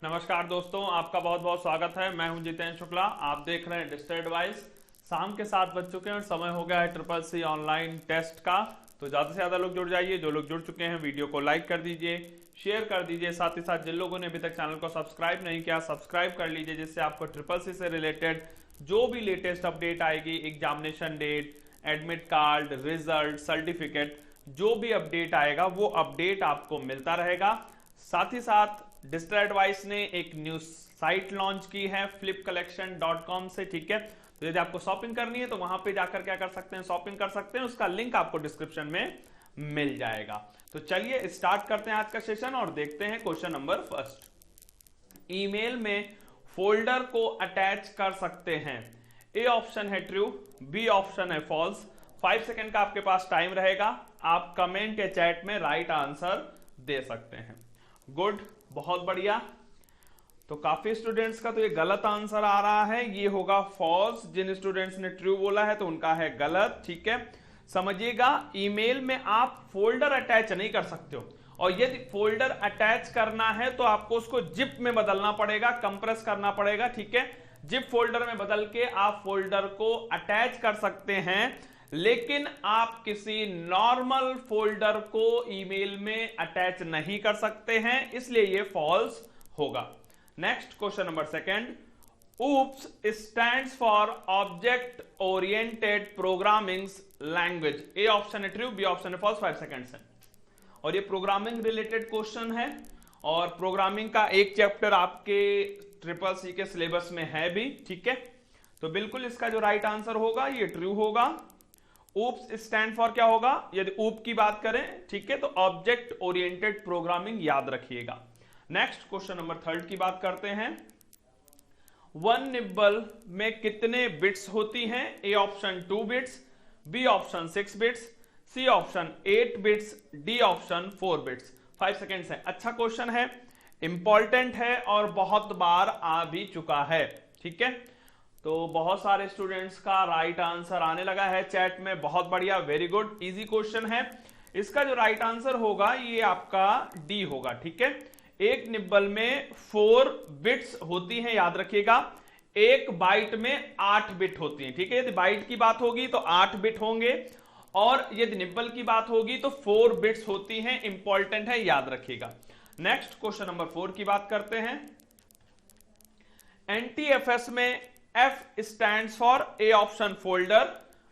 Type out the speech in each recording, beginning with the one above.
नमस्कार दोस्तों, आपका बहुत बहुत स्वागत है। मैं हूं जितेंद्र शुक्ला। आप देख रहे हैं डिजिटल एडवाइस। शाम के 7 बज चुके हैं और समय हो गया है ट्रिपल सी ऑनलाइन टेस्ट का। तो ज़्यादा से ज़्यादा लोग जुड़ जाइए। जो लोग जुड़ चुके हैं वीडियो को लाइक कर दीजिए, शेयर कर दीजिए। साथ ही साथ जिन लोगों ने अभी तक चैनल को सब्सक्राइब नहीं किया, सब्सक्राइब कर लीजिए, जिससे आपको ट्रिपल सी से रिलेटेड जो भी लेटेस्ट अपडेट आएगी, examination date, admit card, result, certificate, जो भी अपडेट आएगा वो अपडेट आपको मिलता रहेगा। साथ ही साथ डिजिटल एडवाइस ने एक न्यूज साइट लॉन्च की है flipcollection.com से, ठीक है। तो यदि आपको शॉपिंग करनी है तो वहां पे जाकर क्या कर सकते हैं, शॉपिंग कर सकते हैं। उसका लिंक आपको डिस्क्रिप्शन में मिल जाएगा। तो चलिए स्टार्ट करते हैं आज का सेशन और देखते हैं क्वेश्चन नंबर फर्स्ट। ईमेल में फोल्डर को अटैच कर सकते हैं। ए ऑप्शन है ट्रू, बी ऑप्शन है फॉल्स। 5 सेकेंड का आपके पास टाइम रहेगा। आप कमेंट या चैट में राइट आंसर दे सकते हैं। गुड, बहुत बढ़िया। तो काफी स्टूडेंट्स का तो ये गलत आंसर आ रहा है, ये होगा फॉल्स। जिन स्टूडेंट्स ने ट्रू बोला है तो उनका है गलत, ठीक है। समझिएगा, ईमेल में आप फोल्डर अटैच नहीं कर सकते हो, और यदि फोल्डर अटैच करना है तो आपको उसको जिप में बदलना पड़ेगा, कंप्रेस करना पड़ेगा, ठीक है। जिप फोल्डर में बदल के आप फोल्डर को अटैच कर सकते हैं, लेकिन आप किसी नॉर्मल फोल्डर को ईमेल में अटैच नहीं कर सकते हैं, इसलिए ये फॉल्स होगा। Next question number second. Oops stands for object oriented programming language. A option है ट्रू, बी ऑप्शन है फॉल्स। 5 सेकेंड्स है और ये प्रोग्रामिंग रिलेटेड क्वेश्चन है, और प्रोग्रामिंग का एक चैप्टर आपके ट्रिपल सी के सिलेबस में है भी, ठीक है। तो बिल्कुल इसका जो राइट आंसर होगा ये ट्रू होगा। ऊप्स स्टैंड फॉर क्या होगा, यदि ऊप की बात करें, ठीक है, तो ऑब्जेक्ट ओरिएंटेड प्रोग्रामिंग याद रखिएगा। नेक्स्ट क्वेश्चन नंबर थर्ड की बात करते हैं। वन निब्बल में कितने बिट्स होती हैं? A option 2 bits, B option 6 bits, C option 8 bits, D option 4 bits. 5 seconds है। अच्छा क्वेश्चन है, इंपॉर्टेंट है और बहुत बार आ भी चुका है, ठीक है। तो बहुत सारे स्टूडेंट्स का राइट आंसर आने लगा है चैट में, बहुत बढ़िया, वेरी गुड। इजी क्वेश्चन है। इसका जो राइट आंसर होगा ये आपका डी होगा, ठीक है। एक निब्बल में 4 बिट्स होती हैं, याद रखिएगा। एक बाइट में 8 बिट होती हैं, ठीक है। यदि बाइट की बात होगी तो 8 बिट होंगे, और यदि निब्बल की बात होगी तो 4 बिट्स होती हैं। इंपॉर्टेंट है, याद रखिएगा। नेक्स्ट क्वेश्चन नंबर 4 की बात करते हैं। एनटीएफएस में F stands for A option folder,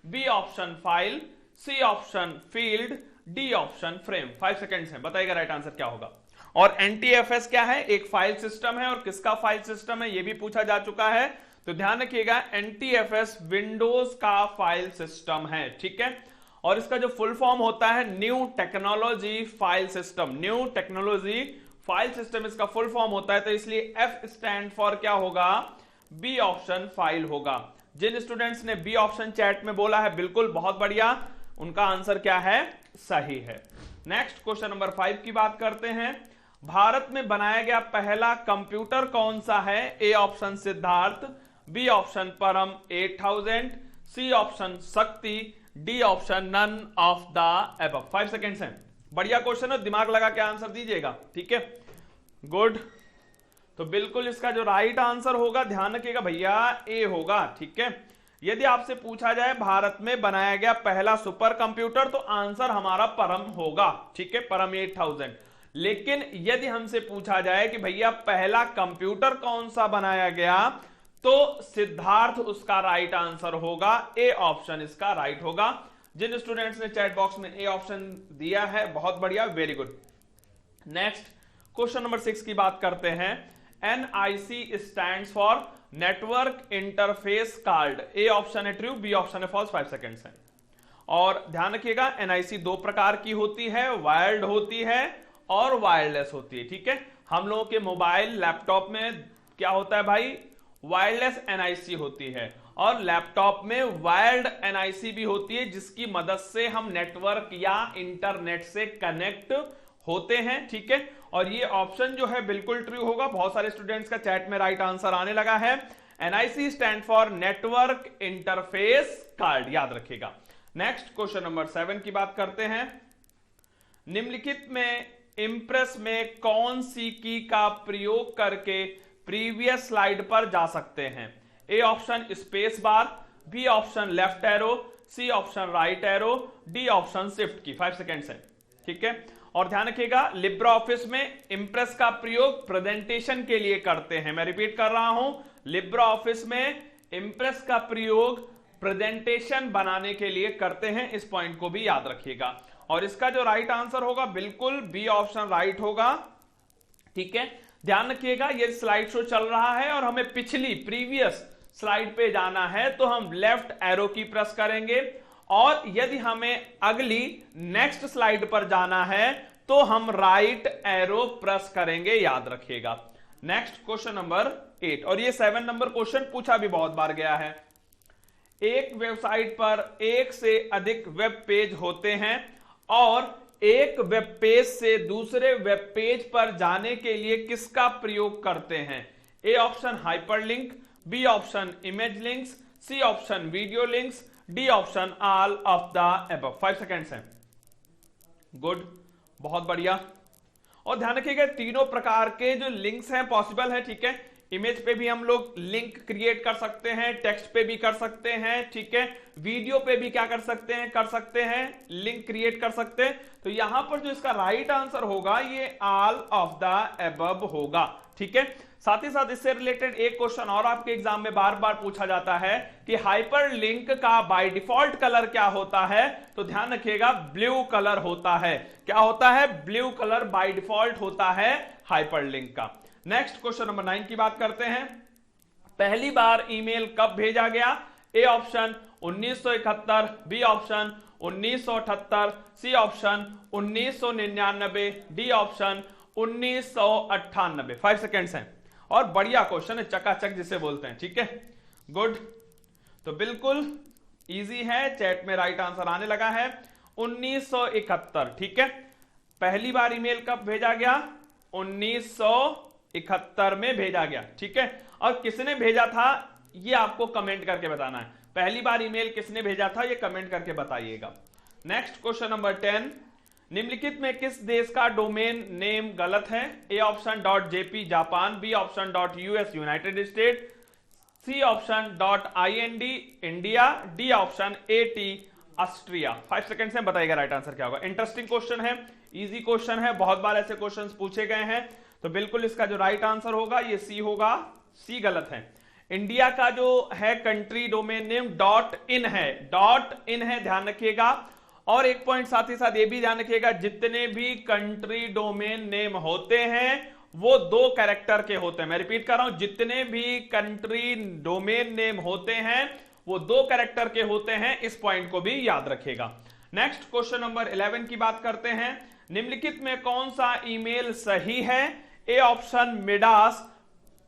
B option file, C option field, D option frame। 5 seconds हैं, बताइएगा राइट आंसर क्या होगा। और NTFS क्या है? एक फाइल सिस्टम है, और किसका फाइल सिस्टम है ये भी पूछा जा चुका है। तो ध्यान रखिएगा, NTFS विंडोज का फाइल सिस्टम है, ठीक है। और इसका जो फुल फॉर्म होता है new technology file system. New technology file system इसका फुल फॉर्म होता है, तो इसलिए F स्टैंड फॉर क्या होगा? बी ऑप्शन फाइल होगा। जिन स्टूडेंट्स ने बी ऑप्शन चैट में बोला है, बिल्कुल बहुत बढ़िया, उनका आंसर क्या है? सही है। नेक्स्ट क्वेश्चन नंबर 5 की बात करते हैं। भारत में बनाया गया पहला कंप्यूटर कौन सा है? A option Siddhartha, B option Param 8000, C option Shakti, D option none of the above. 5 seconds हैं। बढ़िया क्वेश्चन है, दिमाग लगा के आंसर दीजिएगा, ठीक है। गुड। तो बिल्कुल इसका जो राइट आंसर होगा, ध्यान रखिएगा भैया, ए होगा, ठीक है। यदि आपसे पूछा जाए भारत में बनाया गया पहला सुपर कंप्यूटर, तो आंसर हमारा परम होगा, ठीक है, परम 8000। लेकिन यदि हमसे पूछा जाए कि भैया पहला कंप्यूटर कौन सा बनाया गया, तो सिद्धार्थ उसका राइट आंसर होगा। ए ऑप्शन इसका राइट होगा। जिन स्टूडेंट्स ने चैट बॉक्स में ए ऑप्शन दिया है, बहुत बढ़िया, very good. Next question number 6 की बात करते हैं। NIC stands for network interface card. A option है ट्रू, बी ऑप्शन है फॉल्स। 5 सेकेंड्स है। और ध्यान रखिएगा, NIC 2 प्रकार की होती है, वायर्ड होती है और वायरलेस होती है, ठीक है। हम लोगों के मोबाइल लैपटॉप में क्या होता है भाई? वायरलेस NIC होती है, और लैपटॉप में वायर्ड NIC भी होती है, जिसकी मदद से हम नेटवर्क या इंटरनेट से कनेक्ट होते हैं, ठीक है। और ये ऑप्शन जो है बिल्कुल ट्रू होगा। बहुत सारे स्टूडेंट्स का चैट में राइट आंसर आने लगा है। NIC stand for network interface card, याद रखिएगा। नेक्स्ट क्वेश्चन नंबर 7 की बात करते हैं। निम्नलिखित में इंप्रेस में कौन सी की का प्रयोग करके प्रीवियस स्लाइड पर जा सकते हैं? A option space bar, B option left arrow, C option right arrow, D option shift key. 5 seconds है, ठीक है। और ध्यान रखिएगा, लिब्रा ऑफिस में इंप्रेस का प्रयोग प्रेजेंटेशन के लिए करते हैं। मैं रिपीट कर रहा हूं, लिब्रा ऑफिस में इंप्रेस का प्रयोग प्रेजेंटेशन बनाने के लिए करते हैं। इस पॉइंट को भी याद रखिएगा। और इसका जो राइट आंसर होगा बिल्कुल बी ऑप्शन राइट होगा, ठीक है। ध्यान रखिएगा, ये स्लाइड शो चल रहा है और हमें पिछली प्रीवियस स्लाइड पे जाना है तो हम लेफ्ट एरो की प्रेस करेंगे, और यदि हमें अगली नेक्स्ट स्लाइड पर जाना है तो हम राइट एरो प्रेस करेंगे, याद रखिएगा। नेक्स्ट क्वेश्चन नंबर 8, और ये 7 नंबर क्वेश्चन पूछा भी बहुत बार गया है। एक वेबसाइट पर एक से अधिक वेब पेज होते हैं और एक वेब पेज से दूसरे वेब पेज पर जाने के लिए किसका प्रयोग करते हैं? A option hyperlink, B option image links, C option video links, D option all of the above. 5 seconds हैं। गुड, बहुत बढ़िया। और ध्यान रखिएगा, तीनों प्रकार के जो लिंक्स हैं पॉसिबल है, ठीक है। इमेज पे भी हम लोग लिंक क्रिएट कर सकते हैं, टेक्स्ट पे भी कर सकते हैं, ठीक है। वीडियो पे भी क्या कर सकते हैं, लिंक क्रिएट कर सकते हैं। तो यहां पर जो इसका राइट आंसर होगा ये ऑल ऑफ द अबव होगा, ठीक है। साथ ही साथ इससे रिलेटेड एक क्वेश्चन और आपके एग्जाम में बार बार पूछा जाता है कि हाइपरलिंक का बाय डिफॉल्ट कलर क्या होता है? तो ध्यान रखिएगा, ब्लू कलर होता है। क्या होता है? ब्लू कलर बाय डिफॉल्ट होता है हाइपरलिंक का। नेक्स्ट क्वेश्चन नंबर 9 की बात करते हैं। पहली बार ईमेल कब भेजा गया? A option 1971, B option 1978, C option 1999, D option 1998। 5 seconds हैं। और बढ़िया क्वेश्चन है, चकाचक जिसे बोलते हैं, ठीक है। गुड, तो बिल्कुल इजी है, चैट में राइट आंसर आने लगा है 1971, ठीक है। पहली बार ईमेल कब भेजा गया? 1971 में भेजा गया, ठीक है। और किसने भेजा था ये आपको कमेंट करके बताना है। पहली बार ईमेल किसने भेजा था ये कमेंट करके बताइएगा। नेक्स्ट क्वेश्चन नंबर 10, निम्नलिखित में किस देश का डोमेन नेम गलत है? A option .jp Japan, B option .us United State, C option .ind India, D option AT Austria. 5 second से बताइएगा राइट आंसर क्या होगा। इंटरेस्टिंग क्वेश्चन है, इजी क्वेश्चन है, बहुत बार ऐसे क्वेश्चंस पूछे गए हैं। तो बिल्कुल इसका जो राइट आंसर होगा ये सी होगा, सी गलत है। इंडिया का जो है कंट्री डोमेन नेम .in है, .in है, ध्यान रखिएगा। और एक पॉइंट साथ ही साथ ये भी ध्यान रखिएगा, जितने भी कंट्री डोमेन नेम होते हैं वो 2 कैरेक्टर के होते हैं। मैं रिपीट कर रहा हूं, जितने भी कंट्री डोमेन नेम होते हैं वो 2 कैरेक्टर के होते हैं। इस पॉइंट को भी याद रखिएगा। नेक्स्ट क्वेश्चन नंबर 11 की बात करते हैं। निम्नलिखित में कौन सा ईमेल सही है? A option Midas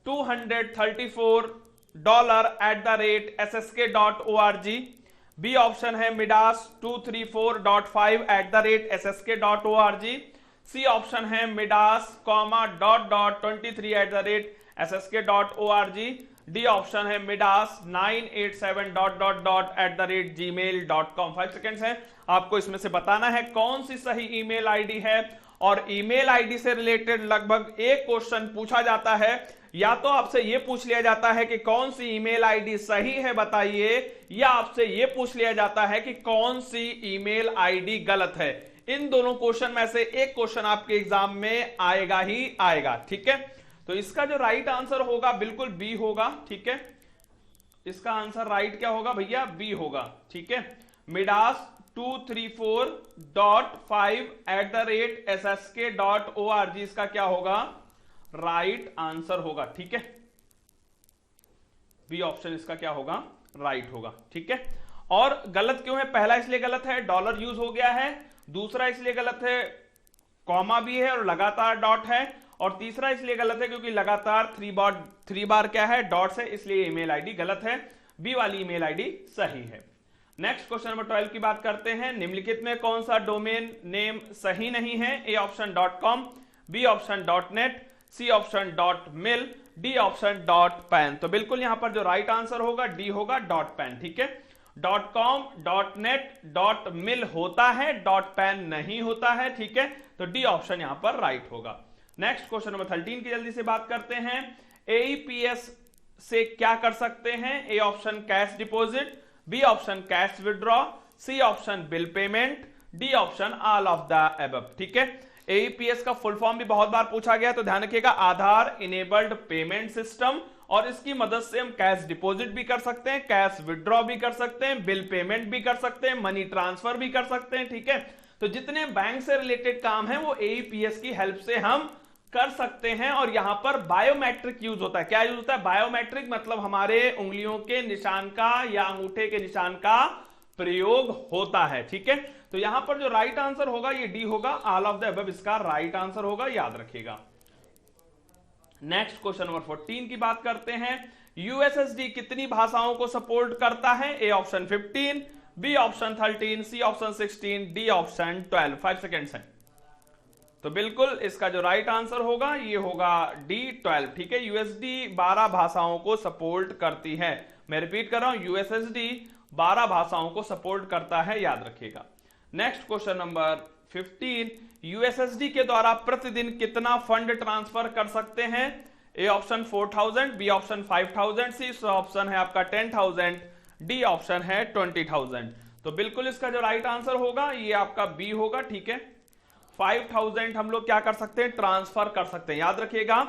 $234@ssk.org, B option है मिडास 234.5@ssk.org, सी ऑप्शन है मिडास .23@ssk.org, डी ऑप्शन है मिडास 987 ... 5 सेकेंड्स है, आपको इसमें से बताना है कौन सी सही ईमेल आईडी है। और ईमेल आईडी से रिलेटेड लगभग एक क्वेश्चन पूछा जाता है, या तो आपसे यह पूछ लिया जाता है कि कौन सी ईमेल आईडी सही है बताइए, या आपसे यह पूछ लिया जाता है कि कौन सी ईमेल आईडी गलत है। इन दोनों क्वेश्चन में से एक क्वेश्चन आपके एग्जाम में आएगा ही आएगा, ठीक है। तो इसका जो राइट आंसर होगा बिल्कुल बी होगा, ठीक है। इसका आंसर राइट क्या होगा भैया? बी होगा, ठीक है। मिडास 234.5@ssk.org इसका क्या होगा? राइट आंसर होगा, ठीक है। बी ऑप्शन इसका क्या होगा? राइट होगा, ठीक है। और गलत क्यों है? पहला इसलिए गलत है डॉलर यूज हो गया है, दूसरा इसलिए गलत है कॉमा भी है और लगातार डॉट है, और तीसरा इसलिए गलत है क्योंकि लगातार 3 बार क्या है? डॉट्स है, इसलिए ईमेल आईडी गलत है। बी वाली ईमेल आईडी सही है। नेक्स्ट क्वेश्चन नंबर 12 की बात करते हैं। निम्नलिखित में कौन सा डोमेन नेम सही नहीं है? A option .com, B option .net, C option .mil, D option .pan। तो बिल्कुल यहां पर जो राइट आंसर होगा डी होगा .pan, ठीक है। .com, .net, .mil होता है, .pan नहीं होता है, ठीक है। तो डी ऑप्शन यहां पर राइट होगा। नेक्स्ट क्वेश्चन नंबर 13 की जल्दी से बात करते हैं। एईपीएस से क्या कर सकते हैं? A option cash deposit, B option cash withdraw, C option bill payment, D option all of the above. ठीक है, एईपीएस का फुल फॉर्म भी बहुत बार पूछा गया, तो ध्यान रखिएगा, आधार इनेबल्ड पेमेंट सिस्टम, और इसकी मदद से हम कैश डिपॉजिट भी कर सकते हैं, कैश विड्रॉ भी कर सकते हैं, बिल पेमेंट भी कर सकते हैं, मनी ट्रांसफर भी कर सकते हैं। ठीक है, तो जितने बैंक से रिलेटेड काम है वो एईपीएस की हेल्प से हम कर सकते हैं। और यहां पर बायोमेट्रिक यूज होता है। क्या यूज होता है? बायोमेट्रिक, मतलब हमारे उंगलियों के निशान का या अंगूठे के निशान का प्रयोग होता है। ठीक है, तो यहां पर जो राइट आंसर होगा ये डी होगा, ऑल ऑफ द अबव इसका राइट आंसर होगा, याद रखिएगा। नेक्स्ट क्वेश्चन नंबर 14 की बात करते हैं। यूएसएसडी कितनी भाषाओं को सपोर्ट करता है? A option 15, B option 13, C option 16, D option 12। 5 seconds हैं, तो बिल्कुल इसका जो राइट आंसर होगा ये होगा डी 12। ठीक है, यूएसडी 12 भाषाओं को सपोर्ट करती है। मैं रिपीट कर रहा हूं, यूएसएसडी 12 भाषाओं को सपोर्ट करता है, याद रखिएगा। नेक्स्ट क्वेश्चन नंबर 15, यूएसएसडी के द्वारा प्रतिदिन कितना फंड ट्रांसफर कर सकते हैं? A option 4000, B option 5000, C option है आपका 10000, डी ऑप्शन है 20000। तो बिल्कुल इसका जो राइट आंसर होगा ये आपका बी होगा। ठीक है, 5000 हम लोग क्या कर सकते हैं? ट्रांसफर कर सकते हैं, याद रखिएगा।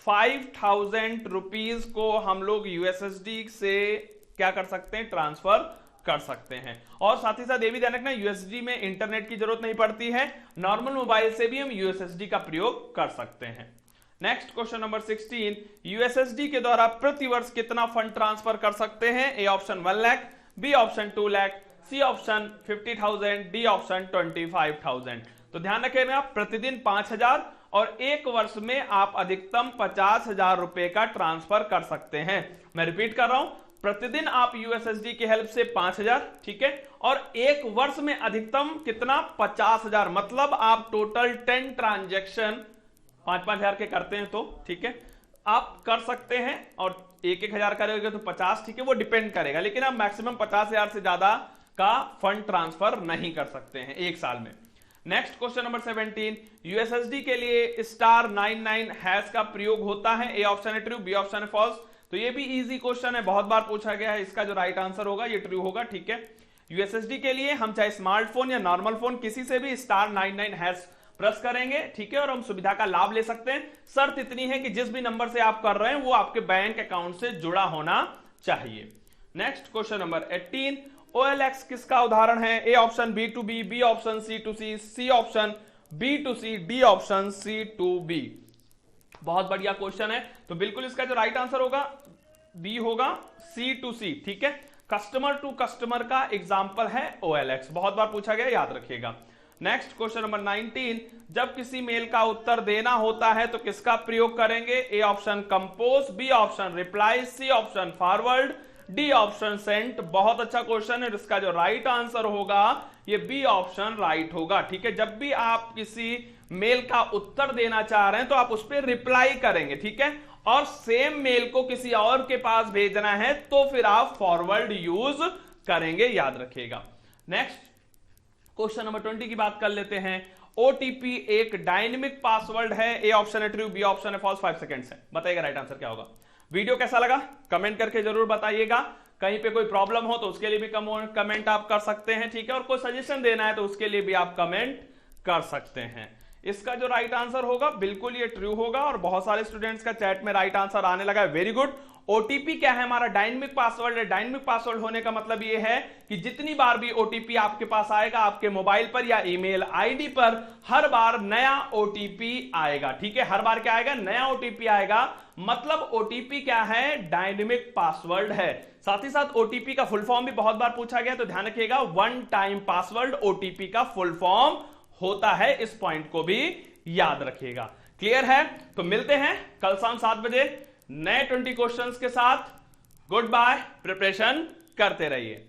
5000 रुपीज को हम लोग यूएसएसडी से क्या कर सकते हैं? ट्रांसफर कर सकते हैं। और साथ ही साथ ये भी ध्यान रखना, यूएसएसडी में इंटरनेट की जरूरत नहीं पड़ती है, नॉर्मल मोबाइल से भी हम यूएसएसडी का प्रयोग कर सकते हैं। नेक्स्ट क्वेश्चन नंबर 16, यूएसएसडी के द्वारा प्रति वर्ष कितना फंड ट्रांसफर कर सकते हैं? A option 1 lakh, B option 2 lakh, C option 50,000, D option 25,000। तो ध्यान रखिएगा, प्रतिदिन 5000 और एक वर्ष में आप अधिकतम 50,000 रुपए का ट्रांसफर कर सकते हैं। मैं रिपीट कर रहा हूं, प्रतिदिन आप यूएसएसडी की हेल्प से 5000, ठीक है, और एक वर्ष में अधिकतम कितना? 50,000। मतलब आप टोटल 10 ट्रांजैक्शन 5-5 हजार के करते हैं तो ठीक है आप कर सकते हैं, और 1-1 करेंगे तो 50, ठीक है, वो डिपेंड करेगा, लेकिन आप मैक्सिमम 50,000 से ज्यादा का फंड ट्रांसफर नहीं कर सकते हैं एक साल में। नेक्स्ट क्वेश्चन नंबर 17, यूएसएसडी के लिए *99# का प्रयोग होता है। ए ऑप्शन है ट्रू, बी ऑप्शन है फॉल्स। तो ये भी इजी क्वेश्चन है, बहुत बार पूछा गया है। इसका जो राइट आंसर होगा ये ट्रू होगा। ठीक है, यूएसएसडी के लिए हम चाहे स्मार्टफोन या नॉर्मल फोन किसी से भी *99# प्रेस करेंगे, ठीक है, और हम सुविधा का लाभ ले सकते हैं। शर्त इतनी है कि जिस भी नंबर से आप कर रहे हैं वो आपके बैंक अकाउंट से जुड़ा होना चाहिए। नेक्स्ट क्वेश्चन नंबर 18, OLX किसका उदाहरण है? A option B2B, B option C2C, C option B2C, D option C2B। बहुत बढ़िया क्वेश्चन है, तो बिल्कुल इसका जो राइट आंसर होगा बी होगा, C2C। ठीक है, कस्टमर टू कस्टमर का एग्जाम्पल है OLX, बहुत बार पूछा गया, याद रखिएगा। नेक्स्ट क्वेश्चन नंबर 19, जब किसी मेल का उत्तर देना होता है तो किसका प्रयोग करेंगे? A option compose, B option reply, C option forward, D option sent. बहुत अच्छा क्वेश्चन है, इसका जो राइट आंसर होगा ये बी ऑप्शन राइट होगा। ठीक है, जब भी आप किसी मेल का उत्तर देना चाह रहे हैं तो आप उस पर रिप्लाई करेंगे, ठीक है, और सेम मेल को किसी और के पास भेजना है तो फिर आप फॉरवर्ड यूज करेंगे, याद रखिएगा। नेक्स्ट क्वेश्चन नंबर 20 की बात कर लेते हैं। ओटीपी एक डायनेमिक पासवर्ड है। ए ऑप्शन है ट्रू, बी ऑप्शन है फॉल्स। 5 सेकंड्स है, बताइएगा राइट आंसर क्या होगा। वीडियो कैसा लगा कमेंट करके जरूर बताइएगा। कहीं पे कोई प्रॉब्लम हो तो उसके लिए भी कमेंट आप कर सकते हैं, ठीक है, और कोई सजेशन देना है तो उसके लिए भी आप कमेंट कर सकते हैं। इसका जो राइट आंसर होगा बिल्कुल ये ट्रू होगा, और बहुत सारे स्टूडेंट्स का चैट में राइट आंसर आने लगा है, वेरी गुड। ओटीपी क्या है? हमारा डायनेमिक पासवर्ड है। डायनेमिक पासवर्ड होने का मतलब ये है कि जितनी बार भी ओटीपी आपके पास आएगा आपके मोबाइल पर या ईमेल आईडी पर, हर बार नया ओटीपी आएगा, ठीक है, हर बार क्या आएगा? नया ओटीपी आएगा। मतलब ओटीपी क्या है? डायनेमिक पासवर्ड है। साथ ही साथ ओटीपी का फुल फॉर्म भी बहुत बार पूछा गया, तो ध्यान रखिएगा, वन टाइम पासवर्ड ओटीपी का फुल फॉर्म होता है। इस पॉइंट को भी याद रखिएगा। क्लियर है? तो मिलते हैं कल शाम 7 बजे नए 20 क्वेश्चंस के साथ। गुड बाय, प्रिपरेशन करते रहिए।